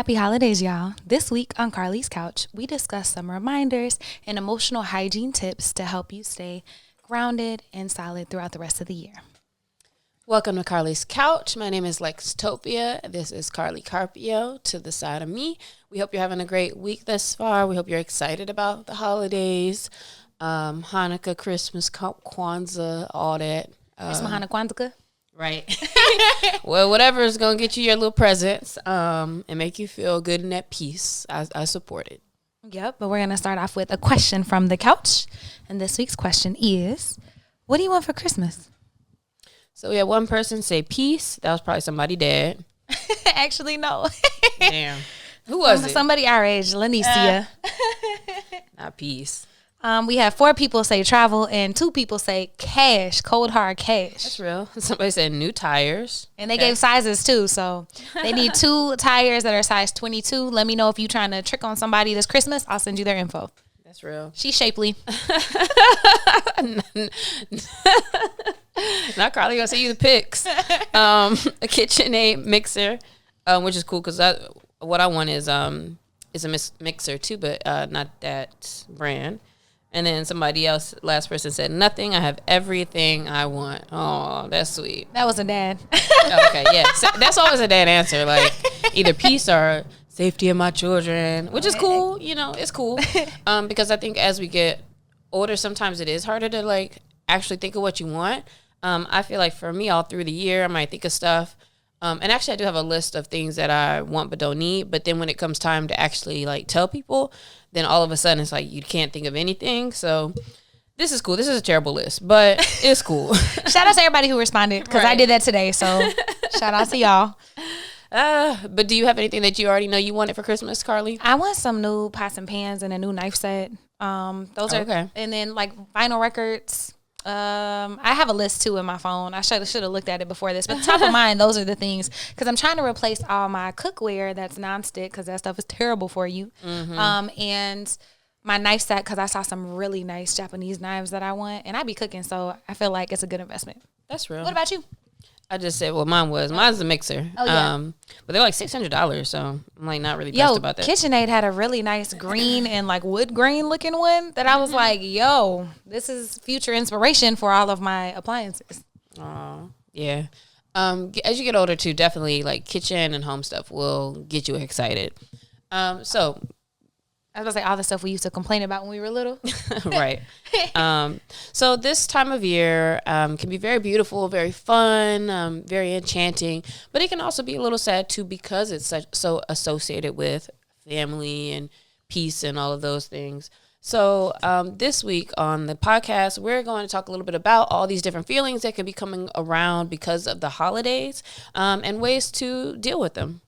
Happy holidays, y'all. This week on Carlie's Couch, we discuss some reminders and emotional hygiene tips to help you stay grounded and solid throughout the rest of the year. Welcome to Carlie's Couch. My name is Lextopia. This is Carlie Carpio to the side of me. We hope you're having a great week thus far. We hope you're excited about the holidays, Hanukkah, Christmas, Kwanzaa, all that. Christmas, Hanukkah, Kwanzaa. Right. Well, whatever is going to get you your little presents and make you feel good and at peace. I support it. Yep, but we're going to start off with a question from the couch. And this week's question is, what do you want for Christmas? So we had one person say peace. That was probably somebody dead. Actually, no. Damn. Who was it? Somebody our age, Lanicia. Not peace. We have 4 people say travel and 2 people say cash, cold hard cash. That's real. Somebody said new tires. And they gave sizes too. So they need 2 tires that are size 22. Let me know if you're trying to trick on somebody this Christmas. I'll send you their info. That's real. She's shapely. Not Carly gonna send you the pics. A KitchenAid mixer, which is cool because what I want is a mixer too, but not that brand. And then somebody else, last person said nothing. I have everything I want. Oh, that's sweet. That was a dad. Okay, yeah. So that's always a dad answer. Like either peace or safety of my children, which is cool. You know, it's cool. Because I think as we get older, sometimes it is harder to like actually think of what you want. I feel like for me, all through the year, I might think of stuff. And actually, I do have a list of things that I want but don't need. But then when it comes time to actually like tell people, then all of a sudden it's like you can't think of anything. So this is cool. This is a terrible list, but it's cool. Shout out to everybody who responded because I did that today. So shout out to y'all. But do you have anything that you already know you wanted for Christmas, Carly? I want some new pots and pans and a new knife set. Those are okay. And then like vinyl records. I have a list too in my phone. I should have looked at it before this, but top of mind, those are the things because I'm trying to replace all my cookware that's nonstick because that stuff is terrible for you. Mm-hmm. And my knife set because I saw some really nice Japanese knives that I want, and I be cooking, so I feel like it's a good investment. That's real. What about you? I just said what mine's a mixer. Oh, yeah. But they're like $600, so I'm like not really pressed about that. KitchenAid had a really nice green and like wood grain looking one that I was like, yo, this is future inspiration for all of my appliances. Oh, yeah. As you get older too, definitely like kitchen and home stuff will get you excited. So I was going to say all the stuff we used to complain about when we were little. Right. So this time of year can be very beautiful, very fun, very enchanting, but it can also be a little sad too because it's so associated with family and peace and all of those things. So this week on the podcast, we're going to talk a little bit about all these different feelings that can be coming around because of the holidays and ways to deal with them.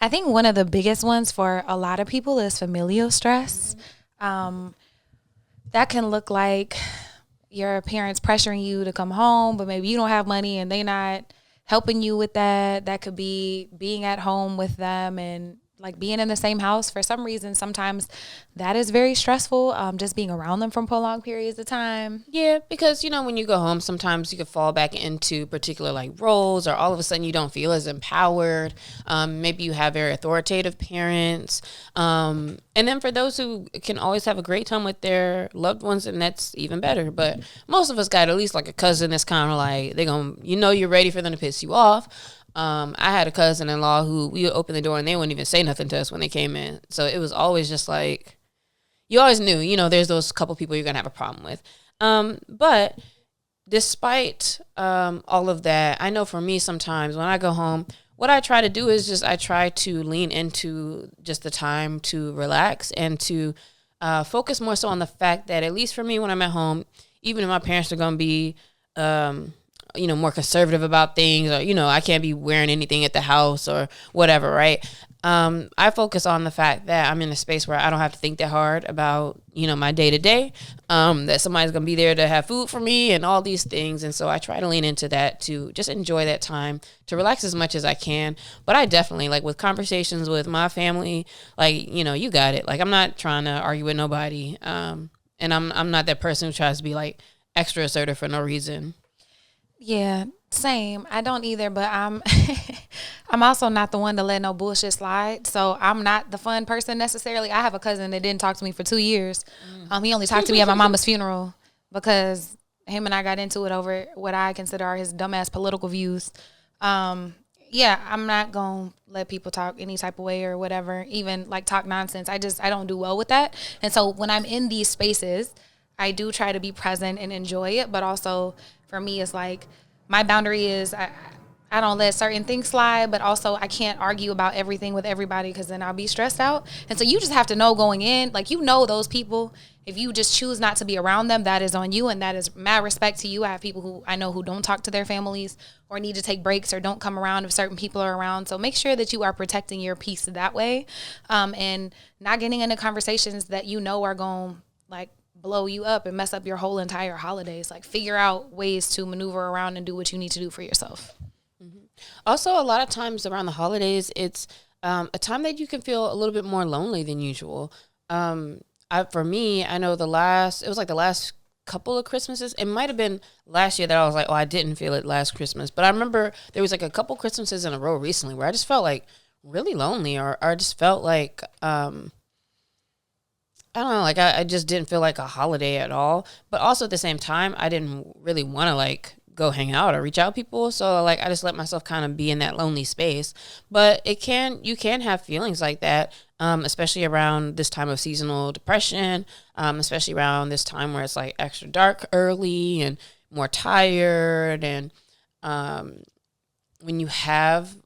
I think one of the biggest ones for a lot of people is familial stress. That can look like your parents pressuring you to come home, but maybe you don't have money and they're not helping you with that. That could be being at home with them and like being in the same house. For some reason, sometimes that is very stressful, just being around them for prolonged periods of time. Yeah, because, you know, when you go home, sometimes you could fall back into particular like roles or all of a sudden you don't feel as empowered. Maybe you have very authoritative parents. And then for those who can always have a great time with their loved ones, and that's even better. But most of us got at least like a cousin that's kind of like, you're ready for them to piss you off. I had a cousin-in-law who we would open the door and they wouldn't even say nothing to us when they came in. So it was always just like, you always knew, there's those couple people you're going to have a problem with. But despite all of that, I know for me sometimes when I go home, what I try to do is I try to lean into just the time to relax and to focus more so on the fact that at least for me when I'm at home, even if my parents are going to be more conservative about things, or, I can't be wearing anything at the house or whatever, right? I focus on the fact that I'm in a space where I don't have to think that hard about, my day to day, that somebody's going to be there to have food for me and all these things. And so I try to lean into that to just enjoy that time, to relax as much as I can. But I definitely, like with conversations with my family, like, you got it. Like, I'm not trying to argue with nobody. And I'm not that person who tries to be like extra assertive for no reason. Yeah, same. I don't either, but I'm I'm also not the one to let no bullshit slide. So I'm not the fun person necessarily. I have a cousin that didn't talk to me for 2 years. He only talked to me at my mama's funeral because him and I got into it over what I consider are his dumbass political views. Um, yeah, I'm not gonna let people talk any type of way or whatever, even like talk nonsense. I don't do well with that. And so when I'm in these spaces, I do try to be present and enjoy it, but also for me, it's like my boundary is I don't let certain things slide, but also I can't argue about everything with everybody because then I'll be stressed out. And so you just have to know going in, like, you know, those people, if you just choose not to be around them, that is on you. And that is mad respect to you. I have people who I know who don't talk to their families or need to take breaks or don't come around if certain people are around. So make sure that you are protecting your peace that way, and not getting into conversations that you know are going to, like, blow you up and mess up your whole entire holidays. Like, figure out ways to maneuver around and do what you need to do for yourself. Also, a lot of times around the holidays, it's a time that you can feel a little bit more lonely than usual. For me, I know it was like the last couple of Christmases. It might have been last year that I was like, oh, I didn't feel it last Christmas. But I remember there was like a couple Christmases in a row recently where I just felt like really lonely, or I just felt like, I don't know, like I just didn't feel like a holiday at all. But also at the same time, I didn't really want to like go hang out or reach out to people. So like I just let myself kind of be in that lonely space. But you can have feelings like that, especially around this time of seasonal depression, especially around this time where it's like extra dark early and more tired. And when you have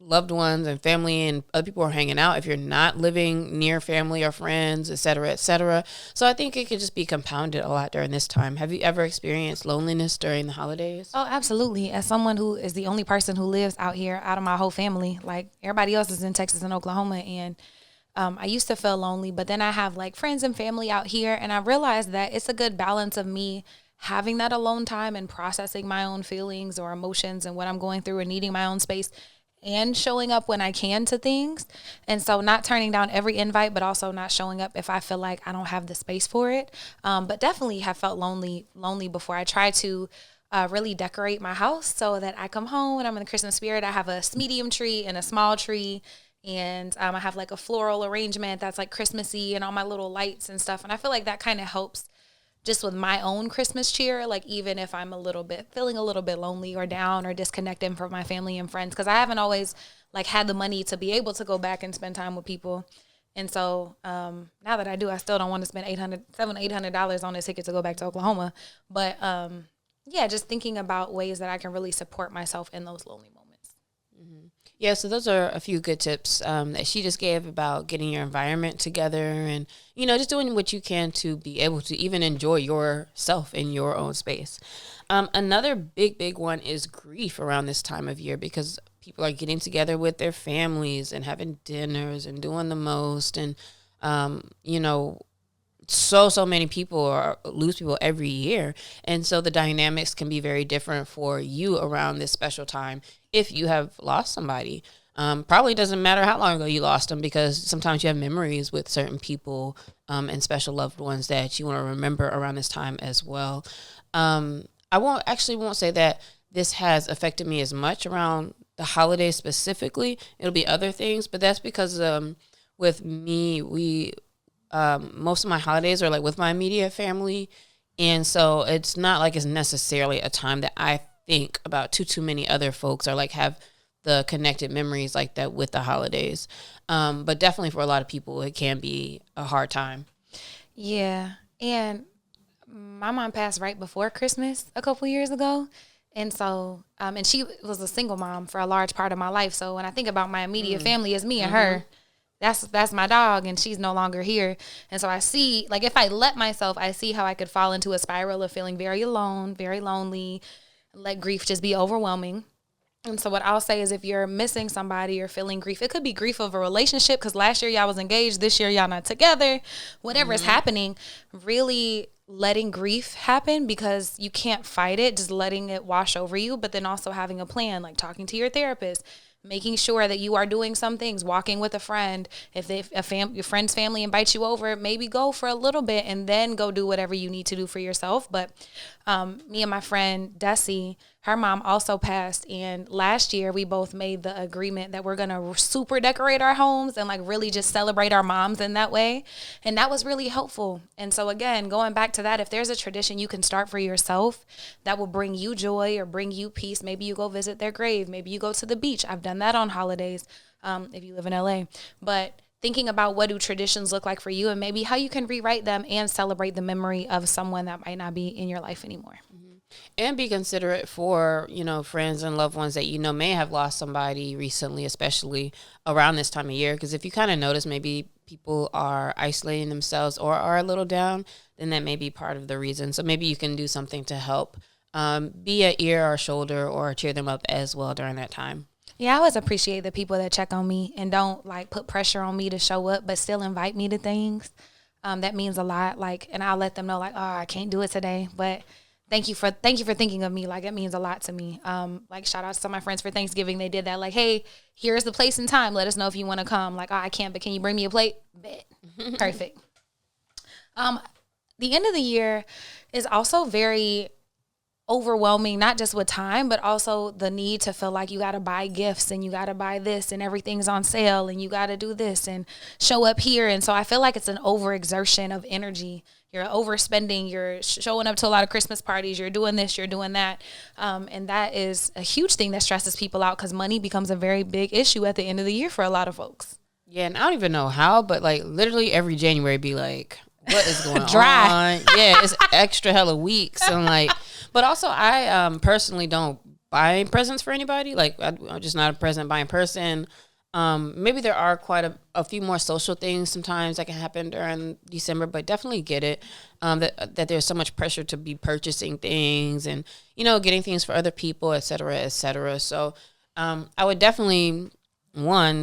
loved ones and family and other people are hanging out, if you're not living near family or friends, et cetera, et cetera. So I think it could just be compounded a lot during this time. Have you ever experienced loneliness during the holidays? Oh, absolutely. As someone who is the only person who lives out here out of my whole family, like everybody else is in Texas and Oklahoma, and I used to feel lonely, but then I have like friends and family out here, and I realized that it's a good balance of me having that alone time and processing my own feelings or emotions and what I'm going through and needing my own space and showing up when I can to things. And so not turning down every invite, but also not showing up if I feel like I don't have the space for it. But definitely have felt lonely before. I try to really decorate my house so that I come home and I'm in the Christmas spirit. I have a medium tree and a small tree. And I have like a floral arrangement that's like Christmassy and all my little lights and stuff. And I feel like that kind of helps just with my own Christmas cheer, like even if I'm feeling a little bit lonely or down or disconnected from my family and friends, because I haven't always like had the money to be able to go back and spend time with people. And so now that I do, I still don't want to spend $800 on a ticket to go back to Oklahoma. But yeah, just thinking about ways that I can really support myself in those lonely moments. Yeah, so those are a few good tips that she just gave about getting your environment together and, just doing what you can to be able to even enjoy yourself in your own space. Another big one is grief around this time of year because people are getting together with their families and having dinners and doing the most. And, so many people lose people every year. And so the dynamics can be very different for you around this special time if you have lost somebody. Probably doesn't matter how long ago you lost them because sometimes you have memories with certain people and special loved ones that you want to remember around this time as well. I won't say that this has affected me as much around the holidays specifically. It'll be other things, but that's because with me, most of my holidays are like with my immediate family. And so it's not like it's necessarily a time that I think about too many other folks or like have the connected memories like that with the holidays. But definitely for a lot of people, it can be a hard time. Yeah. And my mom passed right before Christmas a couple years ago. And so, and she was a single mom for a large part of my life. So when I think about my immediate family, it's me and her. That's my dog, and she's no longer here. And so I see, like, if I let myself, I see how I could fall into a spiral of feeling very alone, very lonely, let grief just be overwhelming. And so what I'll say is if you're missing somebody or feeling grief, it could be grief of a relationship because last year y'all was engaged, this year y'all not together, whatever is happening, really letting grief happen because you can't fight it, just letting it wash over you, but then also having a plan, like talking to your therapist, making sure that you are doing some things, walking with a friend. If your friend's family invites you over, maybe go for a little bit and then go do whatever you need to do for yourself. But me and my friend Desi, her mom also passed, and last year we both made the agreement that we're gonna super decorate our homes and like really just celebrate our moms in that way, and that was really helpful. And so again, going back to that, if there's a tradition you can start for yourself that will bring you joy or bring you peace, maybe you go visit their grave, maybe you go to the beach. I've done that on holidays if you live in LA. But thinking about what do traditions look like for you and maybe how you can rewrite them and celebrate the memory of someone that might not be in your life anymore. And be considerate for, friends and loved ones that, may have lost somebody recently, especially around this time of year. Because if you kind of notice maybe people are isolating themselves or are a little down, then that may be part of the reason. So maybe you can do something to help be an ear or shoulder or cheer them up as well during that time. Yeah, I always appreciate the people that check on me and don't like put pressure on me to show up, but still invite me to things. That means a lot. Like, and I'll let them know like, oh, I can't do it today, but thank you for thinking of me. Like, it means a lot to me. Like, shout out to my friends for Thanksgiving. They did that. Like, hey, here's the place and time. Let us know if you want to come. Like, oh, I can't, but can you bring me a plate? Bet. Perfect. The end of the year is also very overwhelming, not just with time, but also the need to feel like you got to buy gifts and you got to buy this and everything's on sale and you got to do this and show up here. And so I feel like it's an overexertion of energy. You're overspending, you're showing up to a lot of Christmas parties, you're doing this, you're doing that. And that is a huge thing that stresses people out because money becomes a very big issue at the end of the year for a lot of folks. Yeah, and I don't even know how, but like literally every January be like, what is going Dry. on? Yeah, it's extra hella weeks. And like, but also I personally don't buy presents for anybody. Like I'm just not a present buying person. Maybe there are quite a few more social things sometimes that can happen during December, but definitely get it. That there's so much pressure to be purchasing things and, getting things for other people, et cetera, et cetera. So, I would definitely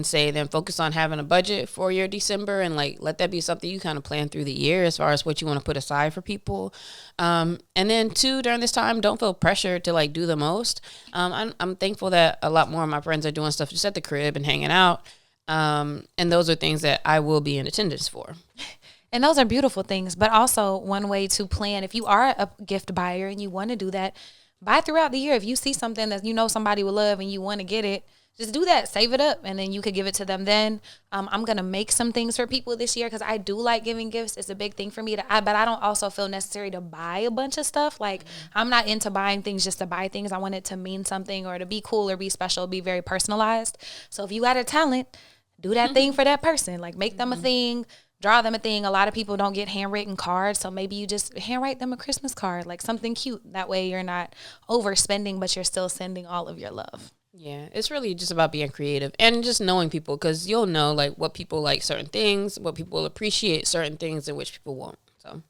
say then focus on having a budget for your December and like let that be something you kind of plan through the year as far as what you want to put aside for people. And then 2, during this time, don't feel pressure to like do the most. I'm thankful that a lot more of my friends are doing stuff just at the crib and hanging out. And those are things that I will be in attendance for. And those are beautiful things, but also one way to plan, if you are a gift buyer and you want to do that, buy throughout the year. If you see something that somebody will love and you want to get it, just do that, save it up, and then you could give it to them then. I'm going to make some things for people this year because I do like giving gifts. It's a big thing for me, but I don't also feel necessary to buy a bunch of stuff. Like, I'm not into buying things just to buy things. I want it to mean something or to be cool or be special, be very personalized. So if you got a talent, do that thing for that person. Like, make them a thing, draw them a thing. A lot of people don't get handwritten cards, so maybe you just handwrite them a Christmas card, like something cute. That way you're not overspending, but you're still sending all of your love. Yeah, it's really just about being creative and just knowing people because you'll know like what people like certain things, what people appreciate certain things, and which people won't. So,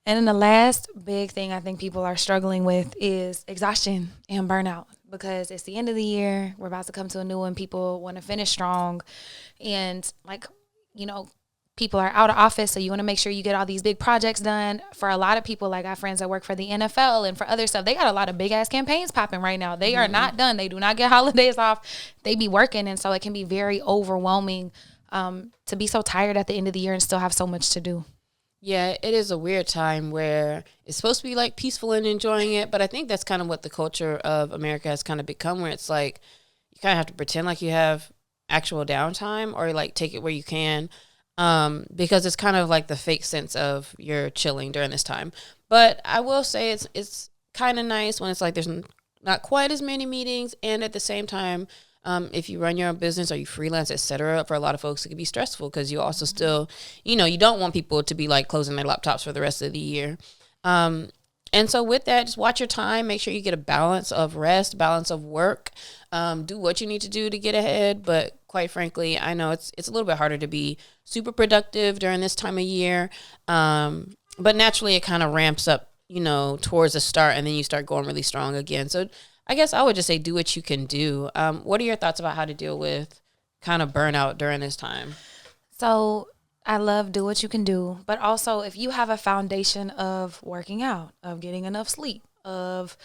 and then the last big thing I think people are struggling with is exhaustion and burnout because it's the end of the year. We're about to come to a new one. People want to finish strong, and people are out of office, so you want to make sure you get all these big projects done. For a lot of people, like I have friends that work for the NFL and for other stuff, they got a lot of big ass campaigns popping right now. They are not done. They do not get holidays off. They be working, and so it can be very overwhelming to be so tired at the end of the year and still have so much to do. Yeah, it is a weird time where it's supposed to be like peaceful and enjoying it, but I think that's kind of what the culture of America has kind of become, where it's like you kind of have to pretend like you have actual downtime or like take it where you can. Because it's kind of like the fake sense of you're chilling during this time. But I will say it's kind of nice when it's like there's not quite as many meetings, and at the same time, if you run your own business or you freelance, etc., for a lot of folks it can be stressful because you also still, you don't want people to be like closing their laptops for the rest of the year. And so with that, just watch your time. Make sure you get a balance of rest, balance of work. Do what you need to do to get ahead. But quite frankly, I know it's a little bit harder to be super productive during this time of year. But naturally, it kind of ramps up, towards the start, and then you start going really strong again. So I guess I would just say do what you can do. What are your thoughts about how to deal with kind of burnout during this time? So I love do what you can do, but also if you have a foundation of working out, of getting enough sleep, of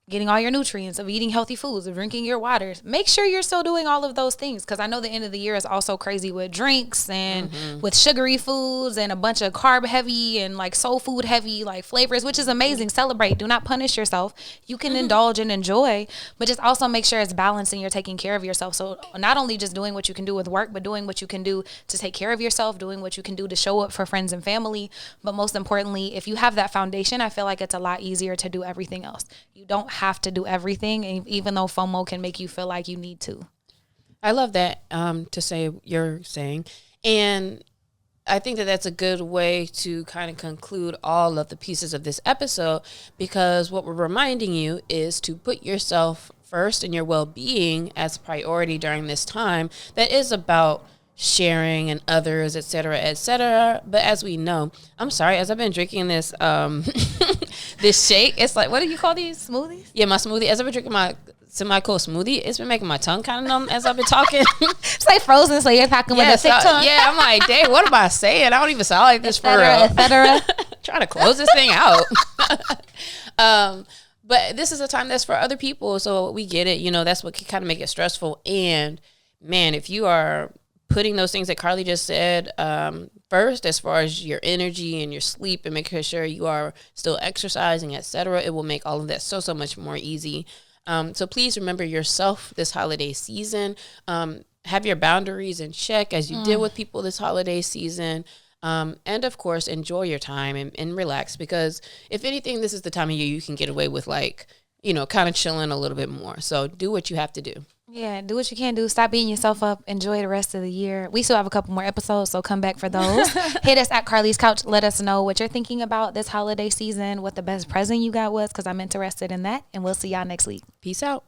getting all your nutrients, of eating healthy foods, of drinking your waters. Make sure you're still doing all of those things, because I know the end of the year is also crazy with drinks and with sugary foods and a bunch of carb heavy and like soul food heavy like flavors, which is amazing. Celebrate. Do not punish yourself. You can indulge and enjoy, but just also make sure it's balanced and you're taking care of yourself. So not only just doing what you can do with work, but doing what you can do to take care of yourself, doing what you can do to show up for friends and family. But most importantly, if you have that foundation, I feel like it's a lot easier to do everything else. You don't have to do everything, even though FOMO can make you feel like you need to. I love that, to say you're saying. And I think that that's a good way to kind of conclude all of the pieces of this episode, because what we're reminding you is to put yourself first and your well-being as a priority during this time that is about sharing and others, et cetera, et cetera. But as we know, I'm sorry, as I've been drinking this this shake, it's like, what do you call these? Smoothies? Yeah, my smoothie. As I've been drinking my semi-cold smoothie, it's been making my tongue kind of numb as I've been talking. It's like frozen, so you're talking with a thick tongue. Yeah, I'm like, dang, what am I saying? I don't even sound like this for real. Et cetera. Trying to close this thing out. But this is a time that's for other people, so we get it. You know, that's what can kind of make it stressful. And man, if you are putting those things that Carlie just said first, as far as your energy and your sleep and making sure you are still exercising, etc., it will make all of that so much more easy. So please remember yourself this holiday season. Have your boundaries in check as you deal with people this holiday season. And of course, enjoy your time and relax, because if anything, this is the time of year you can get away with, like, you know, kind of chilling a little bit more. So do what you have to do. Yeah, do what you can do. Stop beating yourself up. Enjoy the rest of the year. We still have a couple more episodes, so come back for those. Hit us at Carlie's Couch. Let us know what you're thinking about this holiday season, what the best present you got was, because I'm interested in that. And we'll see y'all next week. Peace out.